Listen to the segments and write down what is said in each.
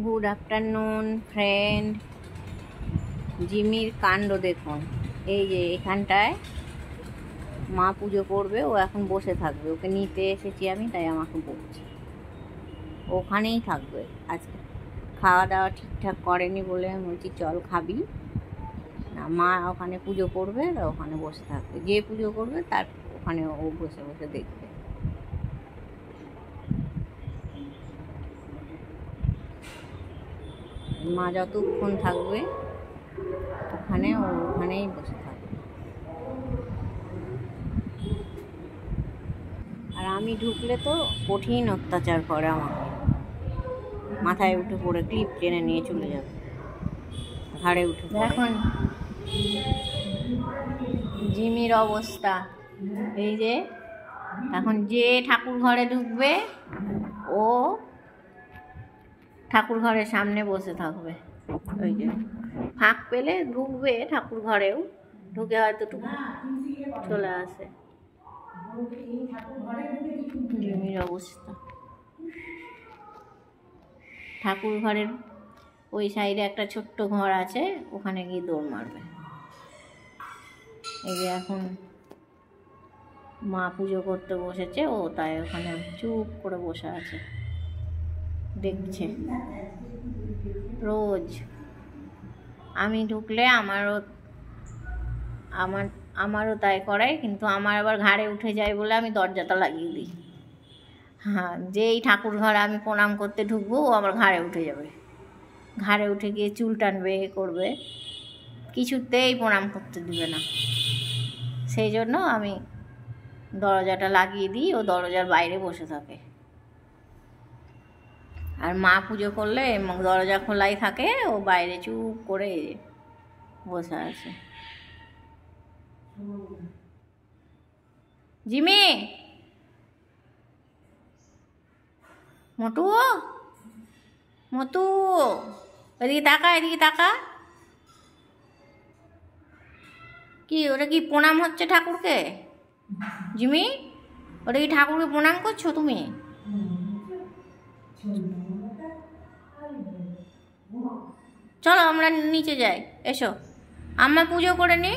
Good afternoon friend. জিমির কাণ্ড দেখুন। এই যে এখানটায় মা পুজো করবে, ও এখন বসে থাকবে। ওকে নিতে এসেছি আমি, তাই আমাকে বলছি ওখানেই থাকবে। আজকে খাওয়া দাওয়া ঠিকঠাক করেনি বলে আমি বলছি চল খাবি না। মা ওখানে পুজো করবে, ওখানে বসে থাকবে। যে পুজো করবে তার ওখানে ও বসে বসে দেখবে। মা যতক্ষণ থাকবে ওখানে ও ওখানেই বসে থাকবে। আর আমি ঢুকলে তো কঠিন অত্যাচার করে আমাকে। মাথায় উঠে পড়ে ক্লিপ টেনে নিয়ে চলে যাবে, ঘাড়ে উঠে। এখন জিমির অবস্থা এই যে, এখন যে ঠাকুর ঘরে ঢুকবে ও ঠাকুর ঘরের সামনে বসে থাকবে। ওই যে ফাঁক পেলে ঢুকবে ঠাকুর ঘরেও, ঢুকে হয়তো চলে আসে। জিমির অবস্থা। ঠাকুর ঘরের ওই সাইডে একটা ছোট্ট ঘর আছে, ওখানে গিয়ে দৌড় মারবে। এই যে এখন মা পুজো করতে বসেছে, ও তাই ওখানে চুপ করে বসে আছে, দেখছে। রোজ আমি ঢুকলে আমারও তাই করায়, কিন্তু আমার আবার ঘাড়ে উঠে যায় বলে আমি দরজাটা লাগিয়ে দিই। হ্যাঁ, যেই ঠাকুর ঘরে আমি প্রণাম করতে ঢুকবো ও আমার ঘাড়ে উঠে যাবে। ঘাড়ে উঠে গিয়ে চুল টানবে, করবে, কিছুতেই প্রণাম করতে দিবে না। সেই জন্য আমি দরজাটা লাগিয়ে দিই, ও দরজার বাইরে বসে থাকে। আর মা পুজো করলে দরজা খোলাই থাকে, ও বাইরে চুপ করে বসে আছে। জিমি, মোটু, মতু, এদিকে তাকা, এদিকে তাকা। কি ওটা কি প্রণাম হচ্ছে ঠাকুরকে? জিমি, ওটা কি ঠাকুরকে প্রণাম করছো তুমি? চলো আমরা নিচে যাই, এসো। আম্মা পুজো করে নি,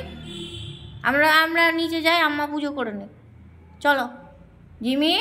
আমরা নিচে যাই, আম্মা পুজো করে নি। চলো জিমি।